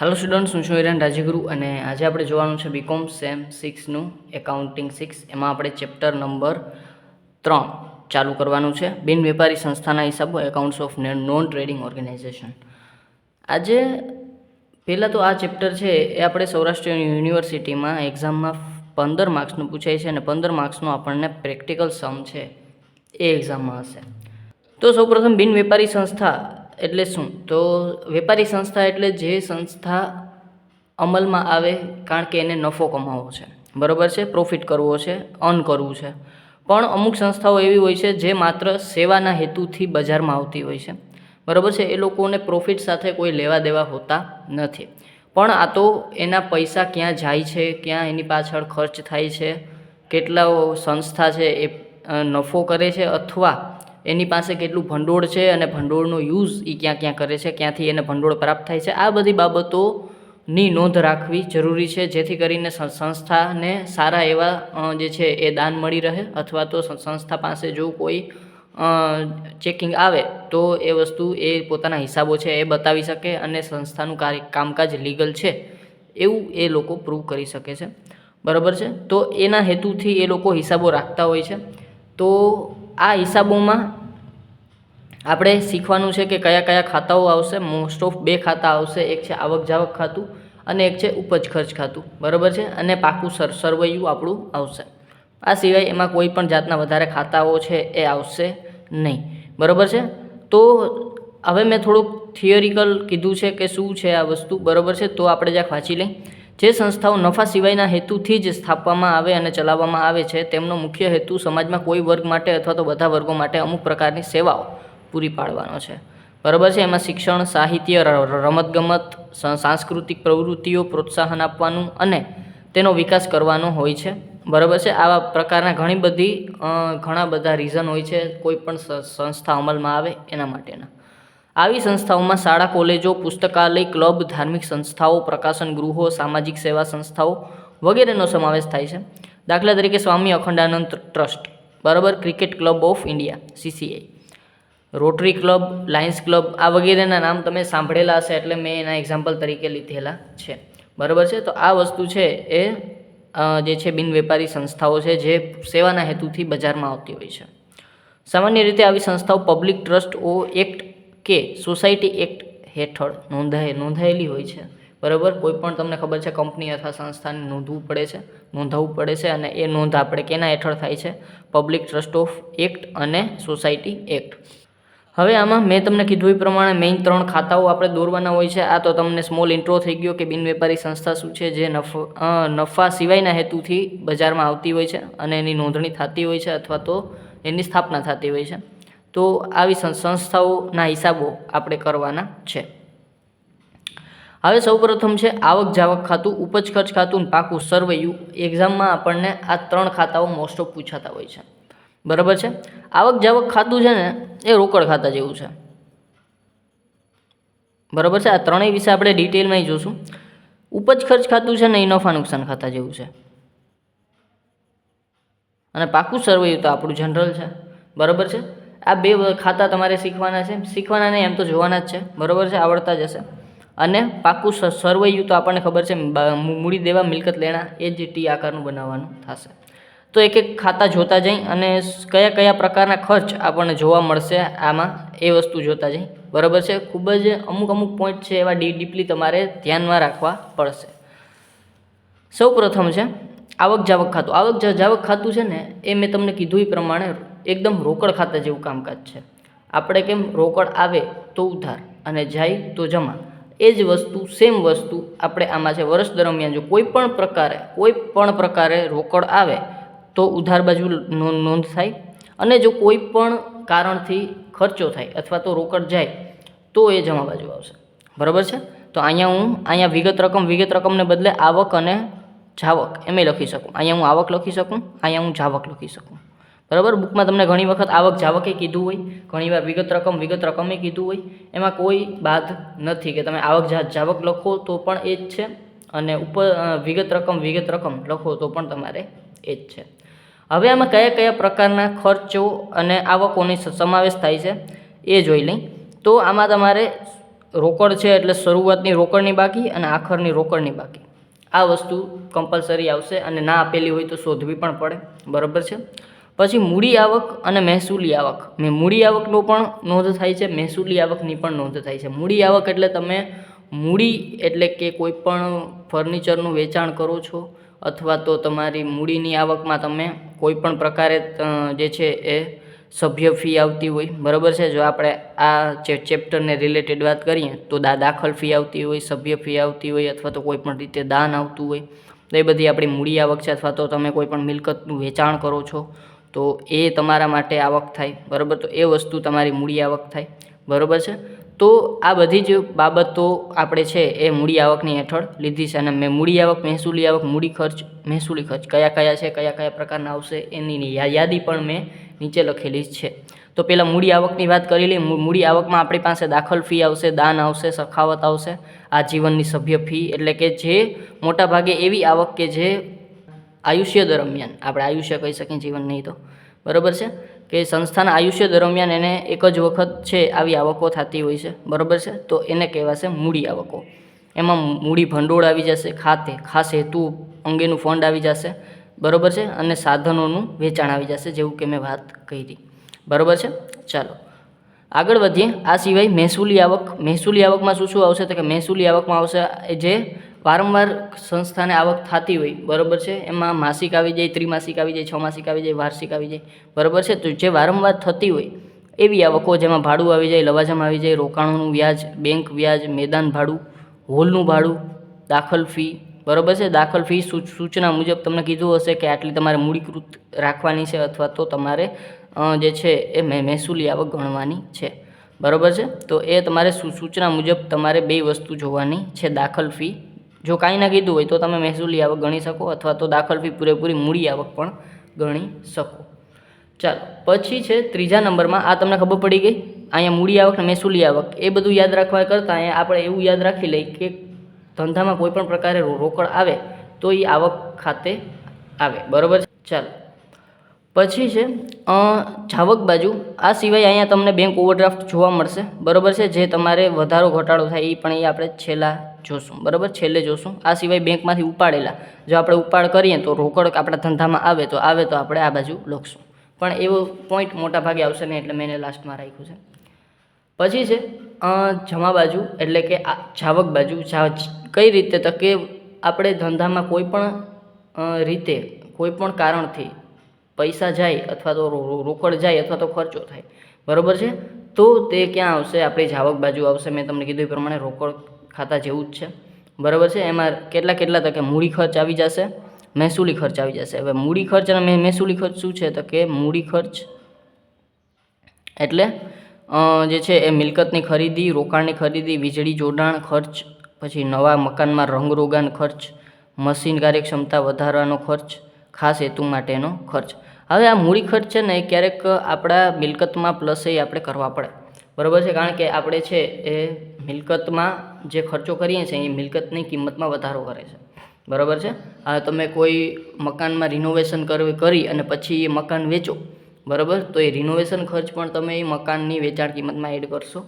Hello students, हूँ હિરેન રાજ્યગુરુ અને આજે આપણે જોવાનું છે બીકોમ સેમ 6નું એકાઉન્ટિંગ 6 એમાં આપણે ચેપ્ટર નંબર 3 ચાલુ કરવાનું છે બિન વેપારી સંસ્થાના હિસાબો accounts of non trading organisation. આજે પહેલાં તો આ ચેપ્ટર છે એ આપણે સૌરાષ્ટ્ર યુનિવર્સિટીમાં એક્ઝામમાં 15 માર્ક્સનું પૂછાય છે અને 15 માર્ક્સનો આપણને પ્રેક્ટિકલ સમ છે એ એક્ઝામમાં હશે। તો સૌપ્રથમ બિન વેપારી સંસ્થા એટલે શું? તો વેપારી સંસ્થા એટલે જે સંસ્થા અમલમાં આવે કારણ કે એને નફો કમાવવો છે, બરાબર છે, પ્રોફિટ કરવો છે, અર્ન કરવું છે। પણ અમુક સંસ્થાઓ એવી હોય છે જે માત્ર સેવાના હેતુથી બજારમાં આવતી હોય છે, બરાબર છે। એ લોકોને પ્રોફિટ સાથે કોઈ લેવા દેવા હોતા નથી, પણ આ તો એના પૈસા ક્યાં જાય છે, ક્યાં એની પાછળ ખર્ચ થાય છે, કેટલા સંસ્થા છે એ નફો કરે છે અથવા એની પાસે કેટલું ભંડોળ છે અને ભંડોળનો યુઝ એ ક્યાં ક્યાં કરે છે, ક્યાંથી એને ભંડોળ પ્રાપ્ત થાય છે, આ બધી બાબતોની નોંધ રાખવી જરૂરી છે જેથી કરીને સંસ્થાને સારા એવા જે છે એ દાન મળી રહે અથવા તો સંસ્થા પાસે જો કોઈ ચેકિંગ આવે તો એ વસ્તુ એ પોતાના હિસાબો છે એ બતાવી શકે અને સંસ્થાનું કામકાજ લીગલ છે એવું એ લોકો પ્રૂવ કરી શકે છે, બરાબર છે। તો એના હેતુથી એ લોકો હિસાબો રાખતા હોય છે। તો આ હિસાબોમાં આપણે શીખવાનું છે કે કયા કયા ખાતાઓ આવશે। મોસ્ટ ઓફ 2 ખાતા આવશે, એક છે આવક જાવક ખાતું અને એક છે ઉપજ ખર્ચ ખાતું, બરાબર છે, અને પાકું સરવૈયું આપણું આવશે। આ સિવાય એમાં કોઈ પણ જાતના વધારે ખાતાઓ છે એ આવશે નહીં, બરાબર છે। તો હવે મેં થોડુંક થિયરિકલ કીધું છે કે શું છે આ વસ્તુ, બરાબર છે। તો આપણે જ્યાં વાંચી લઈ, જે સંસ્થાઓ નફા સિવાયના હેતુથી જ સ્થાપવામાં આવે અને ચલાવવામાં આવે છે તેમનો મુખ્ય હેતુ સમાજમાં કોઈ વર્ગ માટે અથવા તો બધા વર્ગો માટે અમુક પ્રકારની સેવાઓ પૂરી પાડવાનો છે, બરાબર છે। એમાં શિક્ષણ, સાહિત્ય, રમતગમત, સાંસ્કૃતિક પ્રવૃત્તિઓ પ્રોત્સાહન આપવાનું અને તેનો વિકાસ કરવાનો હોય છે, બરાબર છે। આવા પ્રકારના ઘણા બધા રીઝન હોય છે કોઈ પણ સંસ્થા અમલમાં આવે એના માટેના। આવી સંસ્થાઓમાં શાળા, કોલેજો, પુસ્તકાલય, ક્લબ, ધાર્મિક સંસ્થાઓ, પ્રકાશન ગૃહો, સામાજિક સેવા સંસ્થાઓ વગેરેનો સમાવેશ થાય છે। દાખલા તરીકે સ્વામી અખંડાનંદ ટ્રસ્ટ, બરાબર, cricket club of India CCI, rotary club, Lions club, આ વગેરેના નામ તમે સાંભળેલા હશે એટલે મેં એના એક્ઝામ્પલ તરીકે લીધેલા છે, બરાબર છે। તો આ વસ્તુ છે એ જે છે બિન વેપારી સંસ્થાઓ છે જે સેવાના હેતુથી બજારમાં આવતી હોય છે। સામાન્ય રીતે આવી સંસ્થાઓ પબ્લિક ટ્રસ્ટ એક્ટ કે સોસાયટી એક્ટ હેઠળ નોંધાયેલી હોય છે, બરાબર। કોઈ પણ તમને ખબર છે કંપની અથવા સંસ્થાને નોંધાવવું પડે છે અને એ નોંધ આપણે કેના હેઠળ થાય છે? પબ્લિક ટ્રસ્ટ ઓફ એક્ટ અને સોસાયટી એક્ટ। હવે આમાં મેં તમને કીધું એ પ્રમાણે મેઇન 3 ખાતાઓ આપણે દોરવાના હોય છે। આ તો તમને સ્મોલ ઇન્ટ્રો થઈ ગયો કે બિન વેપારી સંસ્થા શું છે, જે નફા સિવાયના હેતુથી બજારમાં આવતી હોય છે અને એની નોંધણી થતી હોય છે અથવા તો એની સ્થાપના થતી હોય છે। તો આવી સંસ્થાઓના હિસાબો આપણે કરવાના છે। હવે સૌપ્રથમ છે આવક જાવક ખાતું, ઉપજ ખર્ચ ખાતું, પાકું સરવૈયું। એક્ઝામમાં આપણને આ 3 ખાતાઓ મોસ્ટ ઓફ પૂછાતા હોય છે, બરાબર છે। આવક જાવક ખાતું છે ને એ રોકડ ખાતા જેવું છે, બરાબર છે। આ ત્રણેય વિશે આપણે ડિટેલમાં જોશું। ઉપજ ખર્ચ ખાતું છે ને એ નફા નુકસાન ખાતા જેવું છે અને પાકું સરવૈયું તો આપણું જનરલ છે, બરાબર છે। આ 2 ખાતા તમારે શીખવાના નહીં, એમ તો જોવાના જ છે, બરાબર છે, આવડતા જ હશે। અને પાકું સરવૈયું તો આપણને ખબર છે મૂડી દેવા મિલકત લેણા, એ જ ટી આકારનું બનાવવાનું થશે। તો એક એક ખાતા જોતા જઈ અને કયા કયા પ્રકારના ખર્ચ આપણને જોવા મળશે આમાં એ વસ્તુ જોતા જઈ, બરાબર છે। ખૂબ જ અમુક પોઈન્ટ છે એવા ડીપલી તમારે ધ્યાનમાં રાખવા પડશે। સૌ પ્રથમ છે આવક જાવક ખાતું। આવક જાવક ખાતું છે ને એ મેં તમને કીધું એ પ્રમાણે એકદમ રોકડ ખાતા જેવું કામકાજ છે। આપણે કેમ રોકડ આવે તો ઉધાર અને જાય તો જમા, એ જ વસ્તુ સેમ વસ્તુ આપણે આમાં છે। વર્ષ દરમિયાન જો કોઈ પણ પ્રકારે રોકડ આવે તો ઉધાર બાજુ નોંધ થાય અને જો કોઈ પણ કારણથી ખર્ચો થાય અથવા તો રોકડ જાય તો એ જમા બાજુ આવશે, બરાબર છે। તો અહીંયા વિગત રકમને બદલે આવક અને જાવક એમ લખી શકું। અહીંયા હું આવક લખી શકું, અહીંયા હું જાવક લખી શકું, બરાબર। બુકમાં તમને ઘણી વખત આવક જાવકે કીધું હોય, ઘણીવાર વિગત રકમે કીધું હોય, એમાં કોઈ બાદ નથી કે તમે આવક જાવક લખો તો પણ એ જ છે અને વિગત રકમ લખો તો પણ તમારે એ જ છે। હવે આમાં કયા કયા પ્રકારના ખર્ચો અને આવકોનો સમાવેશ થાય છે એ જોઈ લઈ। તો આમાં તમારે રોકડ છે એટલે શરૂઆતની રોકડની બાકી અને આખરની રોકડની બાકી, આ વસ્તુ કમ્પલસરી આવશે અને ના આપેલી હોય તો શોધવી પણ પડે, બરાબર છે. પછી મૂડી આવક અને મહેસૂલી આવક, મૂડી આવકનો પણ નોંધ થાય છે, મહેસૂલી આવકની પણ નોંધ થાય છે. મૂડી આવક એટલે તમે મૂડી એટલે કે કોઈ પણ ફર્નિચરનું વેચાણ કરો છો અથવા તો તમારી મૂડીની આવકમાં તમે કોઈ પણ પ્રકારે જે છે એ સભ્ય ફી આવતી હોય, બરાબર છે. જો આપણે આ ચેપ્ટરને રિલેટેડ વાત કરીએ તો દાખલ ફી આવતી હોય, સભ્ય ફી આવતી હોય અથવા તો કોઈ પણ રીતે દાન આવતું હોય, તો એ બધી આપણી મૂડી આવક છે. અથવા તો તમે કોઈ પણ મિલકતનું વેચાણ કરો છો તો એ તમારા માટે આવક થાય, બરાબર. તો એ વસ્તુ તમારી મૂડી આવક થાય, બરાબર છે. તો આ બધી જ બાબતો આપણે છે એ મૂડી આવકની હેઠળ લીધી છે. અને મૂડી આવક, મહેસૂલી આવક, મૂડી ખર્ચ, મહેસૂલી ખર્ચ કયા કયા છે, કયા કયા પ્રકારના આવશે એની યાદી પણ મેં નીચે લખેલી છે. તો પહેલાં મૂડી આવકની વાત કરી લઈએ. મૂડી આવકમાં આપણી પાસે દાખલ ફી આવશે, દાન આવશે, સખાવત આવશે, આજીવનની સભ્ય ફી, એટલે કે જે મોટાભાગે એવી આવક કે જે આયુષ્ય દરમિયાન, આપણે આયુષ્ય કહી શકીએ, જીવન નહીં તો, બરાબર છે, કે સંસ્થાના આયુષ્ય દરમિયાન એને એક જ વખત છે આવી આવકો થતી હોય છે, બરાબર છે. તો એને કહેવાશે મૂડી આવકો. એમાં મૂડી ભંડોળ આવી જશે, ખાસ હેતુ અંગેનું ફંડ આવી જશે, બરાબર છે. અને સાધનોનું વેચાણ આવી જશે, જેવું કે મેં વાત કરી, બરાબર છે. ચાલો આગળ વધીએ. આ સિવાય મહેસૂલી આવક, મહેસૂલી આવકમાં શું શું આવશે તો કે મહેસૂલી આવકમાં આવશે જે વારંવાર સંસ્થાને આવક થતી હોય, બરાબર છે. એમાં માસિક આવી જાય, ત્રિમાસિક આવી જાય, 6 માસિક આવી જાય, વાર્ષિક આવી જાય, બરાબર છે. તો જે વારંવાર થતી હોય એવી આવકો, જેમાં ભાડું આવી જાય, લવાજમ આવી જાય, રોકાણોનું વ્યાજ, બેંક વ્યાજ, મેદાન ભાડું, હોલનું ભાડું, દાખલ ફી, બરાબર છે. દાખલ ફી સૂચના મુજબ તમને કીધું હશે કે આટલી તમારે મૂડીકૃત રાખવાની છે અથવા તો તમારે જે છે એ મહેસૂલી આવક ગણવાની છે, બરાબર છે. તો એ તમારે સૂચના મુજબ તમારે બે વસ્તુ જોવાની છે. દાખલ ફી જો કાંઈ ના કીધું હોય તો તમે મહેસૂલી આવક ગણી શકો અથવા તો દાખલ ફી પૂરેપૂરી મૂડી આવક પણ ગણી શકો. ચાલો પછી છે ત્રીજા નંબરમાં, આ તમને ખબર પડી ગઈ. અહીંયા મૂડી આવક અને મહેસૂલી આવક એ બધું યાદ રાખવા કરતાં અહીંયા આપણે એવું યાદ રાખી લઈએ કે ધંધામાં કોઈ પણ પ્રકારે રોકડ આવે તો એ આવક ખાતે આવે, બરાબર છે. ચાલો પછી છે જાવક બાજુ. આ સિવાય અહીંયા તમને બેંક ઓવરડ્રાફ્ટ જોવા મળશે, બરાબર છે. જે તમારે વધારો ઘટાડો થાય એ પણ એ આપણે છેલ્લા જોશું, બરાબર, છેલ્લે જોશું. આ સિવાય બેંકમાંથી ઉપાડેલા, જો આપણે ઉપાડ કરીએ તો રોકડ આપણા ધંધામાં આવે તો આપણે આ બાજુ લખશું, પણ એવો પોઈન્ટ મોટા ભાગે આવશે નહીં એટલે મેં એને લાસ્ટમાં રાખ્યું છે. પછી છે જમા બાજુ એટલે કે જાવક બાજુ. કઈ રીતે તો કે આપણે ધંધામાં કોઈ પણ રીતે કોઈ પણ કારણથી પૈસા જાય અથવા તો રોકડ જાય અથવા તો ખર્ચો થાય, બરાબર છે. તો તે ક્યાં આવશે? આપણી જાવક બાજુ આવશે. મેં તમને કીધું એ પ્રમાણે રોકડ ખાતા જેવું જ છે, બરાબર છે. એમાં કેટલા તો કે મૂડી ખર્ચ આવી જશે, મહેસૂલી ખર્ચ આવી જશે. હવે મૂડી ખર્ચ અને મહેસૂલી ખર્ચ શું છે તો કે મૂડી ખર્ચ એટલે જે છે એ મિલકતની ખરીદી, રોકાણની ખરીદી, વીજળી જોડાણ ખર્ચ, પછી નવા મકાનમાં રંગરોગાન ખર્ચ, મશીન કાર્યક્ષમતા વધારવાનો ખર્ચ, ખાસ હેતુ માટેનો ખર્ચ. હવે આ મૂડી ખર્ચ છે ને એ ક્યારેક આપણા મિલકતમાં પ્લસ એ આપણે કરવા પડે, બરાબર છે. કારણ કે આપણે છે એ મિલકતમાં જે ખર્ચો કરીએ છીએ એ મિલકતની કિંમતમાં વધારો કરે છે, બરાબર છે. તમે કોઈ મકાનમાં રિનોવેશન કરી અને પછી એ મકાન વેચો, બરાબર, તો એ રિનોવેશન ખર્ચ પણ તમે એ મકાનની વેચાણ કિંમતમાં એડ કરશો,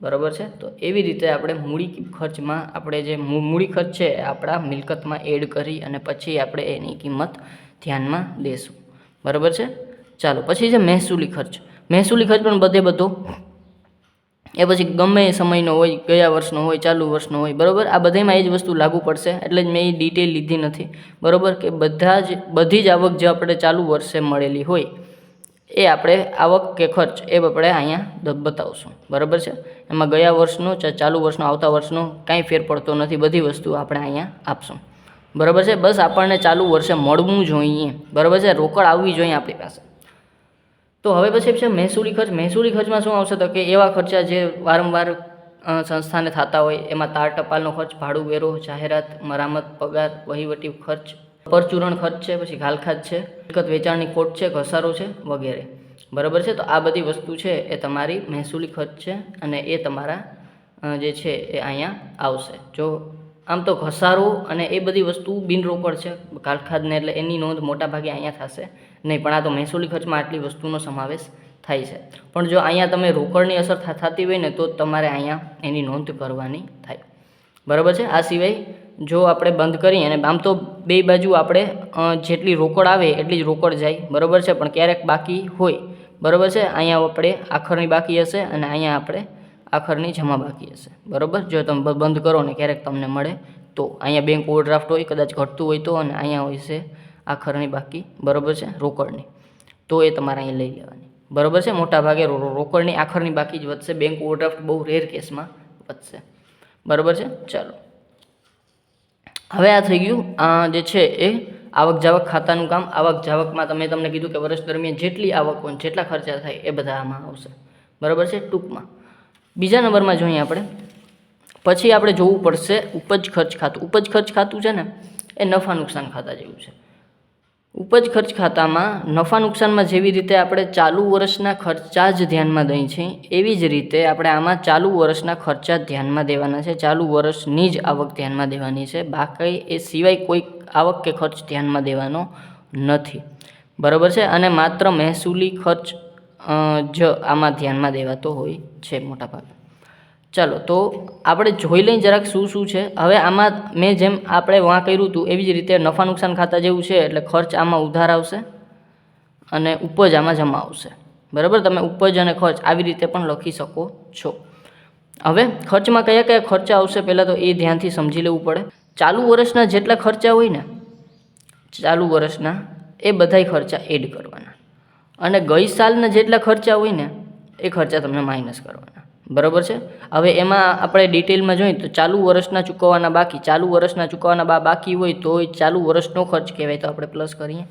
બરાબર છે. તો એવી રીતે આપણે મૂડી ખર્ચમાં આપણે જે મૂડી ખર્ચ છે આપણા મિલકતમાં એડ કરી અને પછી આપણે એની કિંમત ધ્યાનમાં લેશું, બરાબર છે. ચાલો પછી છે મહેસૂલી ખર્ચ. મહેસૂલી ખર્ચ પણ બધો એ પછી ગમે એ સમયનો હોય, ગયા વર્ષનો હોય, ચાલુ વર્ષનો હોય, બરાબર. આ બધામાં એ જ વસ્તુ લાગુ પડશે એટલે જ મેં એ ડિટેલ લીધી નથી, બરાબર, કે બધી જ આવક જે આપણે ચાલુ વર્ષે મળેલી હોય એ આપણે આવક કે ખર્ચ એ આપણે અહીંયા બતાવશું, બરાબર છે. એમાં ગયા વર્ષનો, ચાલુ વર્ષનો, આવતા વર્ષનો કાંઈ ફેર પડતો નથી, બધી વસ્તુ આપણે અહીંયા આપશું, બરાબર છે. બસ આપણને ચાલુ વર્ષે મળવું જોઈએ, બરાબર છે, રોકડ આવવી જોઈએ આપણી પાસે. તો હવે પછી છે મહેસૂલી ખર્ચ. મહેસૂલી ખર્ચમાં શું આવશે તો કે એવા ખર્ચા જે વારંવાર સંસ્થાને થતા હોય, એમાં તાર ટપાલનો ખર્ચ, ભાડું, વેરો, જાહેરાત, મરામત, પગાર, વહીવટી ખર્ચ, પરચુરણ ખર્ચ છે, પછી ઘાલખાત છે, મિલકત વેચાણની ખોટ છે, ઘસારો છે વગેરે, બરાબર છે. તો આ બધી વસ્તુ છે એ તમારી મહેસૂલી ખર્ચ છે અને એ તમારા જે છે એ અહીંયા આવશે. જો આમ તો ઘસારો અને એ બધી વસ્તુ બિનરોકડ છે, ઘાલખાતને, એટલે એની નોંધ મોટાભાગે અહીંયા થશે નહીં, પણ આ તો મહેસૂલી ખર્ચમાં આટલી વસ્તુનો સમાવેશ થાય છે. પણ જો અહીંયા તમે રોકડની અસર થતી હોય ને તો તમારે અહીંયા એની નોંધ કરવાની થાય. બરાબર છે. આ સિવાય જો આપણે બંધ કરીએ અને આમ તો બે બાજુ આપણે જેટલી રોકડ આવે એટલી જ રોકડ જાય. બરાબર છે. પણ ક્યારેક બાકી હોય. બરાબર છે. અહીંયા આપણે આખરની બાકી હશે અને અહીંયા આપણે આખરની જમા બાકી હશે. બરાબર. જો તમે બંધ કરો ને ક્યારેક તમને મળે તો અહીંયા બેંક ઓવરડ્રાફ્ટ હોય, કદાચ ઘટતું હોય તો, અને અહીંયા હોય છે આખરની બાકી. બરાબર છે. રોકડની તો એ તમારે અહીંયા લઈ લેવાની. બરાબર છે. મોટા ભાગે રોકડની આખરની બાકી જ વધશે. બેંક ઓવરડ્રાફ્ટ બહુ રેર કેસમાં વધશે. બરાબર છે. ચાલો હવે આ થઈ ગયું જે છે એ આવક જાવક ખાતાનું કામ. આવક જાવકમાં તમને કીધું કે વર્ષ દરમિયાન જેટલી આવક હોય જેટલા ખર્ચા થાય એ બધા આમાં આવશે. બરાબર છે. ટૂંકમાં બીજા નંબરમાં જોઈએ આપણે, પછી આપણે જોવું પડશે ઉપજ ખર્ચ ખાતું. ઉપજ ખર્ચ ખાતું છે ને એ નફા નુકસાન ખાતા જેવું છે. ઉપજ ખર્ચ ખાતામાં નફા નુકસાનમાં જેવી રીતે આપણે ચાલુ વર્ષના ખર્ચા જ ધ્યાનમાં દઈએ છીએ એવી જ રીતે આપણે આમાં ચાલુ વર્ષના ખર્ચા ધ્યાનમાં દેવાના છે. ચાલુ વર્ષની જ આવક ધ્યાનમાં દેવાની છે. બાકી એ સિવાય કોઈ આવક કે ખર્ચ ધ્યાનમાં દેવાનો નથી. બરાબર છે. અને માત્ર મહેસૂલી ખર્ચ જ આમાં ધ્યાનમાં દેવાતો હોય છે મોટા ભાગે. ચાલો તો આપણે જોઈ લઈએ જરાક શું શું છે. હવે આમાં મેં જેમ આપણે વાં કર્યું હતું એવી જ રીતે નફા નુકસાન ખાતા જેવું છે. એટલે ખર્ચ આમાં ઉધાર આવશે અને ઉપજ આમાં જમા આવશે. બરાબર. તમે ઉપજ અને ખર્ચ આવી રીતે પણ લખી શકો છો. હવે ખર્ચમાં કયા કયા ખર્ચા આવશે પહેલાં તો એ ધ્યાનથી સમજી લેવું પડે. ચાલુ વર્ષના જેટલા ખર્ચા હોય ને, ચાલુ વર્ષના એ બધાય ખર્ચા એડ કરવાના, અને ગઈ સાલના જેટલા ખર્ચા હોય ને એ ખર્ચા તમને માઇનસ કરવાના. બરાબર છે. હવે એમાં આપણે ડિટેલમાં જોઈએ તો ચાલુ વર્ષના ચૂકવવાના બાકી, ચાલુ વર્ષના ચૂકવવાના બાકી હોય તો એ ચાલુ વર્ષનો ખર્ચ કહેવાય, તો આપણે પ્લસ કરીએ.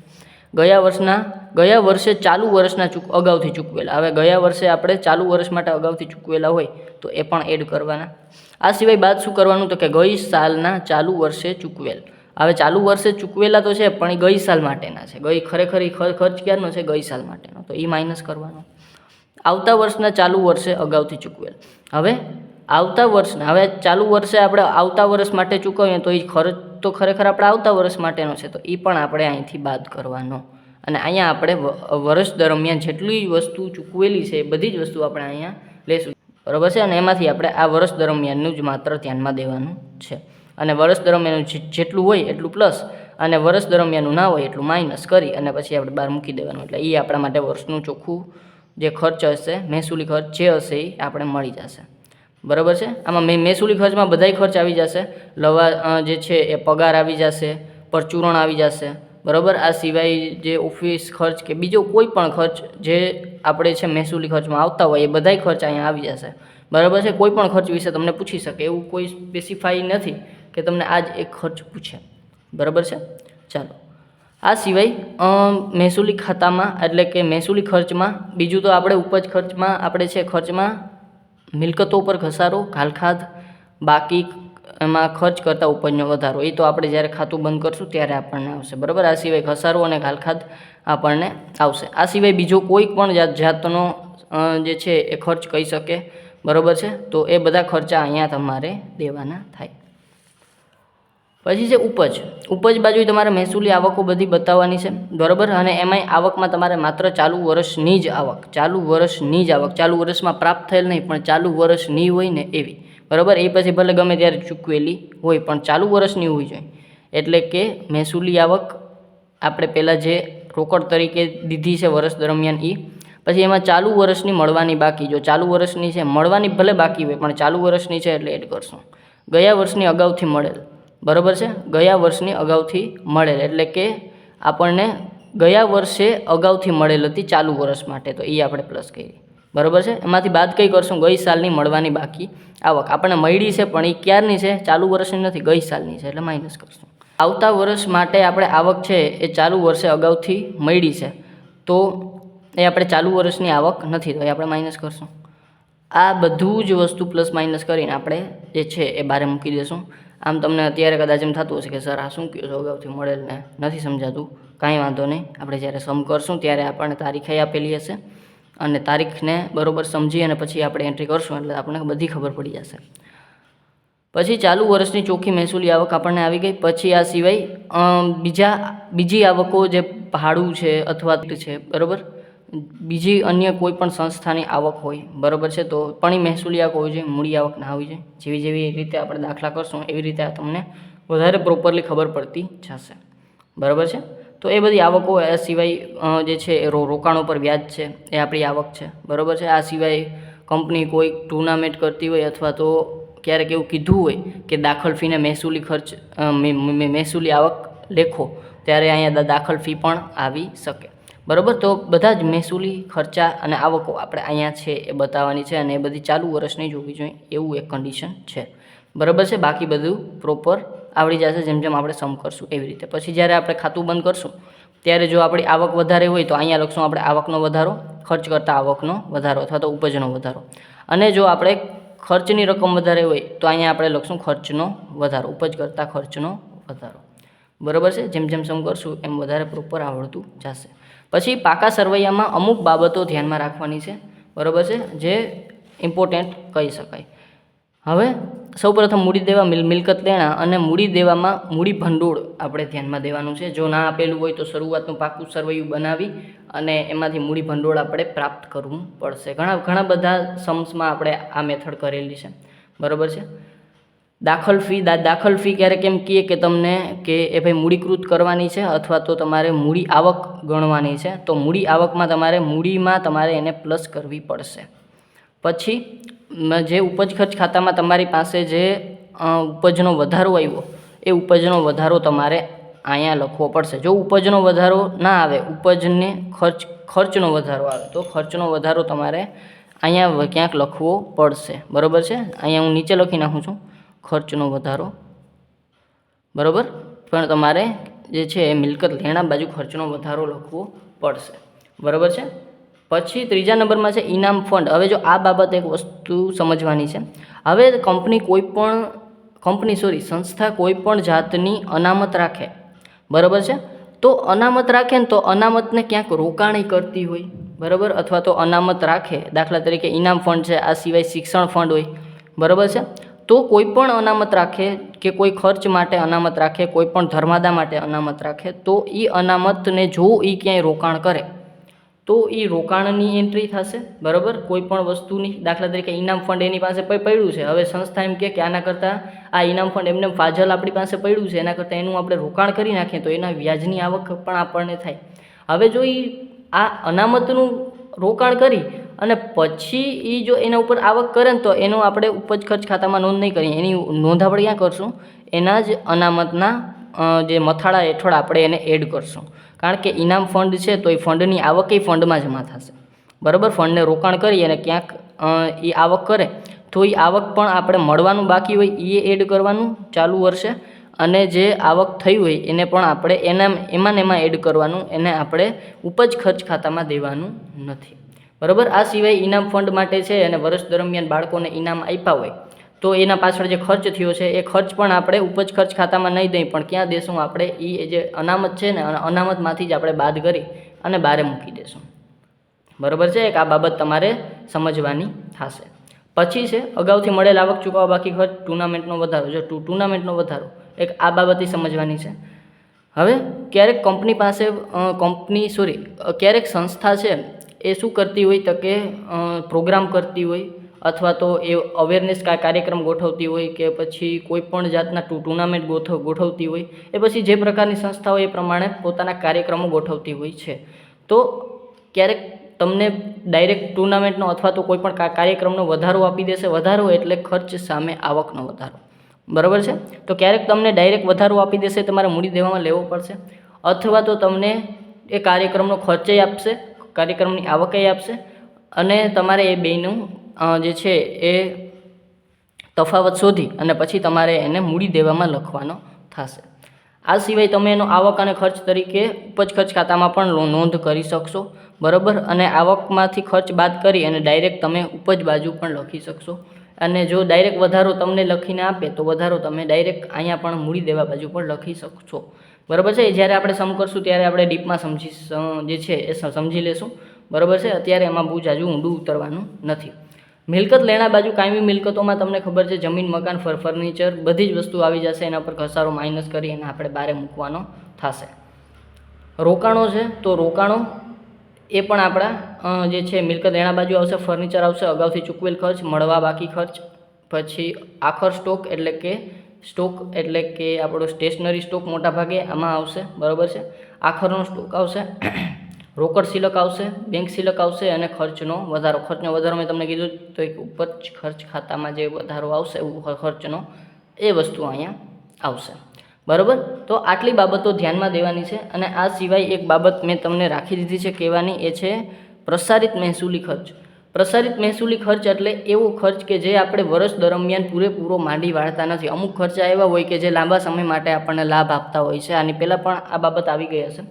ગયા વર્ષે ચાલુ વર્ષના અગાઉથી ચૂકવેલા, હવે ગયા વર્ષે આપણે ચાલુ વર્ષ માટે અગાઉથી ચૂકવેલા હોય તો એ પણ એડ કરવાના. આ સિવાય બાદ શું કરવાનું તો કે ગઈ સાલના ચાલુ વર્ષે ચૂકવેલ. હવે ચાલુ વર્ષે ચૂકવેલા તો છે પણ એ ગઈ સાલ માટેના છે. ખરેખર ખર્ચ ક્યારનો છે? ગઈ સાલ માટેનો, તો એ માઇનસ કરવાનો. આવતા વર્ષના ચાલુ વર્ષે અગાઉથી ચૂકવેલ. હવે ચાલુ વર્ષે આપણે આવતા વર્ષ માટે ચૂકવીએ તો એ ખર્ચ તો ખરેખર આપણે આવતા વર્ષ માટેનો છે, તો એ પણ આપણે અહીંથી બાદ કરવાનો. અને અહીંયા આપણે વર્ષ દરમિયાન જેટલી વસ્તુ ચૂકવેલી છે એ બધી જ વસ્તુ આપણે અહીંયા લેશું. બરાબર છે. અને એમાંથી આપણે આ વર્ષ દરમિયાનનું જ માત્ર ધ્યાનમાં દેવાનું છે. અને વર્ષ દરમિયાન જેટલું હોય એટલું પ્લસ, અને વર્ષ દરમિયાનનું ના હોય એટલું માઇનસ કરી અને પછી આપણે બહાર મૂકી દેવાનું. એટલે એ આપણા માટે વર્ષનું ચોખ્ખું જે ખર્ચ હશે, મહેસૂલી ખર્ચ જે હશે એ આપણે મળી જશે. બરાબર છે. આમાં મહેસૂલી ખર્ચમાં બધાય ખર્ચ આવી જશે. જે છે એ પગાર આવી જશે, પરચુરણ આવી જશે. બરાબર. આ સિવાય જે ઓફિસ ખર્ચ કે બીજો કોઈ પણ ખર્ચ જે આપણે છે મહેસૂલી ખર્ચમાં આવતા હોય એ બધાય ખર્ચ અહીંયા આવી જશે. બરાબર છે. કોઈ પણ ખર્ચ વિશે તમને પૂછી શકે એવું કોઈ સ્પેસિફાઈ નથી કે તમને આ જ એક ખર્ચ પૂછે. બરાબર છે. ચાલો આ સિવાય મહેસૂલી ખાતામાં એટલે કે મહેસૂલી ખર્ચમાં બીજું તો આપણે ઉપજ ખર્ચમાં આપણે છે ખર્ચમાં મિલકતો પર ઘસારો, ઘાલખાદ, બાકી એમાં ખર્ચ કરતાં ઉપજનો વધારો, એ તો આપણે જ્યારે ખાતું બંધ કરશું ત્યારે આપણને આવશે. બરાબર. આ સિવાય ઘસારો અને ઘાલખાદ આપણને આવશે. આ સિવાય બીજો કોઈ પણ જાતનો જે છે એ ખર્ચ કહી શકે. બરાબર છે. તો એ બધા ખર્ચા અહીંયા તમારે દેવાના થાય. પછી છે ઉપજ બાજુ તમારે મહેસૂલી આવકો બધી બતાવવાની છે. બરાબર. અને એમાંય આવકમાં તમારે માત્ર ચાલુ વર્ષની જ આવક, ચાલુ વર્ષમાં પ્રાપ્ત થયેલ નહીં પણ ચાલુ વર્ષની હોય ને એવી. બરાબર. એ પછી ભલે ગમે ત્યારે ચૂકવેલી હોય પણ ચાલુ વર્ષની હોવી જોઈએ. એટલે કે મહેસૂલી આવક આપણે પહેલાં જે રોકડ તરીકે દીધી છે વર્ષ દરમિયાન એ, પછી એમાં ચાલુ વર્ષની મળવાની બાકી, જો ચાલુ વર્ષની છે મળવાની ભલે બાકી હોય પણ ચાલુ વર્ષની છે એટલે એડ કરશું. ગયા વર્ષની અગાઉથી મળેલ. બરાબર છે. ગયા વર્ષની અગાઉથી મળેલ એટલે કે આપણને ગયા વર્ષે અગાઉથી મળેલ હતી ચાલુ વર્ષ માટે, તો એ આપણે પ્લસ કરી. બરાબર છે. એમાંથી બાદ કઈ કરશું? ગઈ સાલની મળવાની બાકી આવક આપણને મળી છે પણ એ ક્યારની છે? ચાલુ વર્ષની નથી, ગઈ સાલની છે એટલે માઇનસ કરશું. આવતા વર્ષ માટે આપણે આવક છે એ ચાલુ વર્ષે અગાઉથી મળી છે તો એ આપણે ચાલુ વર્ષની આવક નથી, તો એ આપણે માઇનસ કરશું. આ બધું જ વસ્તુ પ્લસ માઇનસ કરીને આપણે જે છે એ બારે મૂકી દઈશું. આમ તમને અત્યારે કદાચ એમ થતું હશે કે સર આ શું કહ્યું છો, અગાઉથી મળેલ ને નથી સમજાતું. કાંઈ વાંધો નહીં, આપણે જ્યારે સમ કરશું ત્યારે આપણને તારીખે આપેલી હશે અને તારીખને બરાબર સમજી અને પછી આપણે એન્ટ્રી કરશું એટલે આપણને બધી ખબર પડી જશે. પછી ચાલુ વર્ષની ચોખ્ખી મહેસૂલી આવક આપણને આવી ગઈ. પછી આ સિવાય બીજી આવકો જે ભાડું છે અથવા છે, બરાબર, બીજી અન્ય કોઈ પણ સંસ્થાની આવક હોય, બરાબર છે, તો પણ એ મહેસૂલી આવક હોવી જોઈએ, મૂડી આવક ના હોવી જોઈએ. જેવી રીતે આપણે દાખલા કરશું એવી રીતે આ તમને વધારે પ્રોપરલી ખબર પડતી જશે, બરાબર છે. તો એ બધી આવકો, આ સિવાય જે છે એ રોકાણો પર વ્યાજ છે એ આપણી આવક છે, બરાબર છે. આ સિવાય કંપની કોઈ ટુર્નામેન્ટ કરતી હોય અથવા તો ક્યારેક એવું કીધું હોય કે દાખલ ફીને મહેસૂલી ખર્ચ મહેસૂલી આવક લેખો, ત્યારે અહીંયા દાખલ ફી પણ આવી શકે, બરાબર. તો બધા જ મહેસૂલી ખર્ચા અને આવકો આપણે અહીંયા છે એ બતાવવાની છે અને એ બધી ચાલુ વર્ષની જ હોવી જોઈએ એવું એક કન્ડિશન છે, બરાબર છે. બાકી બધું પ્રોપર આવડી જશે જેમ જેમ આપણે સમ કરશું એવી રીતે. પછી જ્યારે આપણે ખાતું બંધ કરશું ત્યારે જો આપણી આવક વધારે હોય તો અહીંયા લખશું આપણે આવકનો વધારો, ખર્ચ કરતાં આવકનો વધારો અથવા તો ઉપજનો વધારો. અને જો આપણે ખર્ચની રકમ વધારે હોય તો અહીંયા આપણે લખશું ખર્ચનો વધારો, ઉપજ કરતાં ખર્ચનો વધારો, બરાબર છે. જેમ જેમ સમ કરશું એમ વધારે પ્રોપર આવડતું જશે. પછી પાકા સરવૈયામાં અમુક બાબતો ધ્યાનમાં રાખવાની છે, બરાબર છે, જે ઇમ્પોર્ટન્ટ કહી શકાય. હવે સૌપ્રથમ મૂડી દેવા, મિલકત લેણા અને મૂડી દેવામાં મૂડી ભંડોળ આપણે ધ્યાનમાં દેવાનું છે. જો ના આપેલું હોય તો શરૂઆતનું પાકું સરવૈયું બનાવી અને એમાંથી મૂડી ભંડોળ આપણે પ્રાપ્ત કરવું પડશે. ઘણા બધા સમસમાં આપણે આ મેથડ કરેલી છે, બરાબર છે. દાખલ ફી ક્યારેક એમ કહીએ કે તમને કે એ ભાઈ મૂડીકૃત કરવાની છે અથવા તો તમારે મૂડી આવક ગણવાની છે, તો મૂડી આવકમાં મૂડીમાં તમારે એને પ્લસ કરવી પડશે. પછી જે ઉપજ ખર્ચ ખાતામાં તમારી પાસે જે ઉપજનો વધારો આવ્યો એ ઉપજનો વધારો તમારે અહીંયા લખવો પડશે. જો ઉપજનો વધારો ના આવે, ઉપજને ખર્ચનો વધારો આવે તો ખર્ચનો વધારો તમારે અહીંયા ક્યાંક લખવો પડશે, બરાબર છે. અહીંયા હું નીચે લખી નાખું છું ખર્ચનો વધારો, બરાબર, પણ તમારે જે છે એ મિલકત લેણા બાજુ ખર્ચનો વધારો લખવો પડશે, બરાબર છે. પછી ત્રીજા નંબરમાં છે ઇનામ ફંડ. હવે જો આ બાબત એક વસ્તુ સમજવાની છે. હવે સંસ્થા કોઈ પણ જાતની અનામત રાખે, બરાબર છે, તો અનામત રાખે ને તો અનામતને ક્યાંક રોકાણી કરતી હોય, બરાબર, અથવા તો અનામત રાખે, દાખલા તરીકે ઇનામ ફંડ છે, આ સિવાય શિક્ષણ ફંડ હોય, બરાબર છે. તો કોઈ પણ અનામત રાખે કે કોઈ ખર્ચ માટે અનામત રાખે, કોઈ પણ ધર્માદા માટે અનામત રાખે, તો એ અનામતને જો એ ક્યાંય રોકાણ કરે તો એ રોકાણની એન્ટ્રી થશે, બરાબર, કોઈ પણ વસ્તુની. દાખલા તરીકે ઇનામ ફંડ એની પાસે પડ્યું છે, હવે સંસ્થા એમ કે આના કરતાં આ ઇનામ ફંડ એમને ફાજલ આપણી પાસે પડ્યું છે, એના કરતાં એનું આપણે રોકાણ કરી નાખીએ તો એના વ્યાજની આવક પણ આપણને થાય. હવે જો એ આ અનામતનું રોકાણ કરી અને પછી એ જો એના ઉપર આવક કરે ને તો એનું આપણે ઉપજ ખર્ચ ખાતામાં નોંધ નહીં કરીએ, એની નોંધ આપણે ક્યાં કરશું? એના જ અનામતના જે મથાળા હેઠળ આપણે એને એડ કરશું. કારણ કે ઇનામ ફંડ છે તો એ ફંડની આવક એ ફંડમાં જમા થશે, બરાબર. ફંડને રોકાણ કરી અને ક્યાંક એ આવક કરે તો એ આવક પણ આપણે મળવાનું બાકી હોય એ એડ કરવાનું ચાલુ વર્ષે, અને જે આવક થઈ હોય એને પણ આપણે એમાં એડ કરવાનું, એને આપણે ઉપજ ખર્ચ ખાતામાં દેવાનું નથી, બરાબર. આ સિવાય ઇનામ ફંડ માટે છે અને વર્ષ દરમિયાન બાળકોને ઇનામ આપ્યા હોય તો એના પાછળ જે ખર્ચ થયો છે એ ખર્ચ પણ આપણે ઉપજ ખર્ચ ખાતામાં નહીં દઈએ, પણ ક્યાં દેશું? આપણે એ જે અનામત છે ને અનામતમાંથી જ આપણે બાદ કરી અને બહાર મૂકી દેશું, બરાબર છે. એક આ બાબત તમારે સમજવાની થશે. પછી છે અગાઉથી મળેલ આવક ચૂકવવા બાકી ખર્ચ, ટુર્નામેન્ટનો વધારો. જો ટુર્નામેન્ટનો વધારો એક આ બાબતથી સમજવાની છે. હવે ક્યારેક ક્યારેક સંસ્થા છે એ શું કરતી હોય તો કે પ્રોગ્રામ કરતી હોય અથવા તો એ અવેરનેસ કાર્યક્રમ ગોઠવતી હોય કે પછી કોઈ પણ જાતના ટુર્નામેન્ટ ગોઠવતી હોય, એ પછી જે પ્રકારની સંસ્થા હોય એ પ્રમાણે પોતાના કાર્યક્રમો ગોઠવતી હોય છે. તો ક્યારેક તમને ડાયરેક્ટ ટુર્નામેન્ટનો અથવા તો કોઈ પણ કાર્યક્રમનો વધારો આપી દેશે. વધારો એટલે ખર્ચ સામે આવકનો વધારો, બરાબર છે. તો ક્યારેક તમને ડાયરેક્ટ વધારો આપી દેશે, તમારે મૂડી દેવામાં લેવો પડશે, અથવા તો તમને એ કાર્યક્રમનો ખર્ચે આપશે, કાર્યક્રમની આવકે આપશે, અને તમારે એ બેનું જે છે એ તફાવત શોધી અને પછી તમારે એને મૂડી દેવામાં લખવાનો થશે. આ સિવાય તમે એનો આવક અને ખર્ચ તરીકે ઉપજ ખર્ચ ખાતામાં પણ નોંધ કરી શકશો, બરાબર. અને આવકમાંથી ખર્ચ બાદ કરી અને ડાયરેક્ટ તમે ઉપજ બાજુ પણ લખી શકશો. અને જો ડાયરેક્ટ વધારો તમને લખીને આપે તો વધારો તમે ડાયરેક્ટ અહીંયા પણ મૂડી દેવા બાજુ પણ લખી શકશો, બરાબર છે. જ્યારે આપણે સમ કરશું ત્યારે આપણે ડીપમાં સમજી લેશું, બરાબર છે. અત્યારે એમાં બહુ જાજુ ઊંડું ઉતરવાનું નથી. મિલકત લેણા બાજુ કાયમી મિલકતોમાં તમને ખબર છે જમીન, મકાન, ફર્નિચર બધી જ વસ્તુ આવી જશે. એના પર ઘસારો માઇનસ કરી અને આપણે બારે મૂકવાનો થશે. રોકાણો છે તો રોકાણો એ પણ આપણા જે છે મિલકત લેણા બાજુ આવશે, ફર્નિચર આવશે, અગાઉથી ચૂકવેલ ખર્ચ, મળવા બાકી ખર્ચ, પછી આખર સ્ટોક એટલે કે આપણો સ્ટેશનરી સ્ટોક મોટા ભાગે આમાં આવશે, બરાબર છે. આખરનો સ્ટોક આવશે, રોકડ સિલક આવશે, બેંક સિલક આવશે અને ખર્ચનો વધારો મેં તમને કીધું તો એક ઉપજ ખર્ચ ખાતામાં જે વધારો આવશે ખર્ચનો એ વસ્તુ અહીંયા આવશે, બરાબર. તો આટલી બાબતો ધ્યાનમાં દેવાની છે. અને આ સિવાય એક બાબત મેં તમને રાખી દીધી છે કહેવાની, એ છે પ્રસારિત મહેસૂલી ખર્ચ. પ્રસારિત મહેસૂલી ખર્ચ એટલે એવો ખર્ચ કે જે આપણે વર્ષ દરમિયાન પૂરેપૂરો માંડી વાળતા નથી. અમુક ખર્ચા એવા હોય કે જે લાંબા સમય માટે આપણને લાભ આપતા હોય છે. આની પહેલાં પણ આ બાબત આવી ગઈ હશે,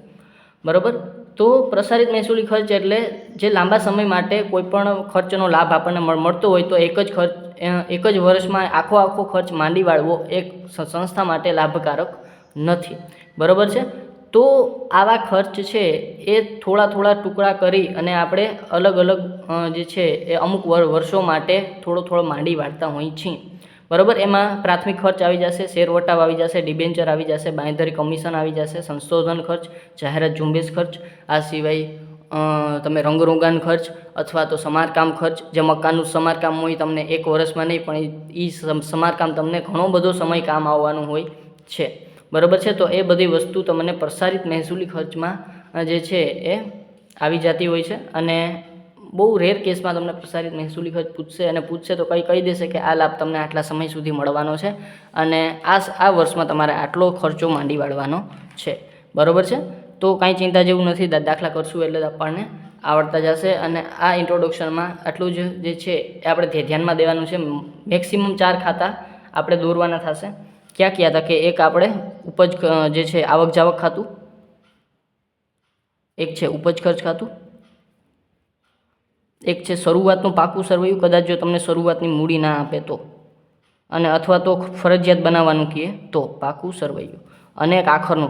બરાબર. તો પ્રસારિત મહેસૂલી ખર્ચ એટલે જે લાંબા સમય માટે કોઈપણ ખર્ચનો લાભ આપણને મળતો હોય તો એક જ વર્ષમાં આખો ખર્ચ માંડી વાળવો એક સંસ્થા માટે લાભકારક નથી, બરાબર છે. તો આવા ખર્ચ છે એ થોડા ટુકડા કરી અને આપણે અલગ જે છે એ અમુક વર્ષો માટે થોડો માંડી વાળતા હોઈએ છીએ, બરાબર. એમાં પ્રાથમિક ખર્ચ આવી જશે, શેરવટાવ આવી જશે, ડિબેન્ચર આવી જશે, બાંયધરી કમિશન આવી જશે, સંશોધન ખર્ચ, જાહેરાત ઝુંબેશ ખર્ચ, આ સિવાય તમે રંગરોગાન ખર્ચ અથવા તો સમારકામ ખર્ચ. જે મકાનનું સમારકામ હોય તમને એક વર્ષમાં નહીં પણ એ સમારકામ તમને ઘણો બધો સમય કામ આવવાનું હોય છે, બરાબર છે. તો એ બધી વસ્તુ તમને પ્રસારિત મહેસૂલી ખર્ચમાં જે છે એ આવી જતી હોય છે. અને બહુ રેર કેસમાં તમને પ્રસારિત મહેસૂલી ખર્ચ પૂછશે તો કહી દેશે કે આ લાભ તમને આટલા સમય સુધી મળવાનો છે અને આ વર્ષમાં તમારે આટલો ખર્ચો માંડી વાળવાનો છે, બરાબર છે. તો કાંઈ ચિંતા જેવું નથી, દાખલા કરશું એટલે આપણને આવડતા જશે. અને આ ઇન્ટ્રોડક્શનમાં આટલું જ જે છે એ આપણે ધ્યાનમાં દેવાનું છે. મેક્સિમમ 4 ખાતા આપણે દોરવાના થશે. ક્યાં હતા કે એક આપણે ઉપજ જે છે આવક જાવક ખાતું, એક છે ઉપજ ખર્ચ ખાતું, એક છે શરૂઆતનું પાકું સરવૈયું, કદાચ જો તમને શરૂઆતની મૂડી ના આપે તો, અને અથવા તો ફરજિયાત બનાવવાનું કહે તો પાકું સરવૈયું, અને એક આખરનું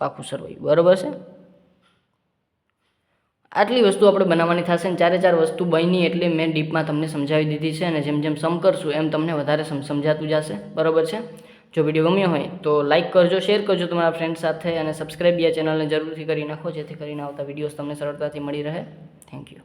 પાકું સરવૈયું, બરાબર છે. આટલી વસ્તુ આપણે બનાવવાની થશે અને 4 વસ્તુ બની એટલે મેં ડીપમાં તમને સમજાવી દીધી છે. અને જેમ સમ કરશું એમ તમને વધારે સમજાતું જશે, બરાબર છે. જો વિડીયો ગમ્યો હોય તો લાઇક કરજો, શેર કરજો તમારા ફ્રેન્ડ સાથે અને સબસ્ક્રાઈબ આ ચેનલને જરૂરથી કરી નાખો જેથી કરીને આવતા વિડીયોઝ તમને સરળતાથી મળી રહે. Thank you.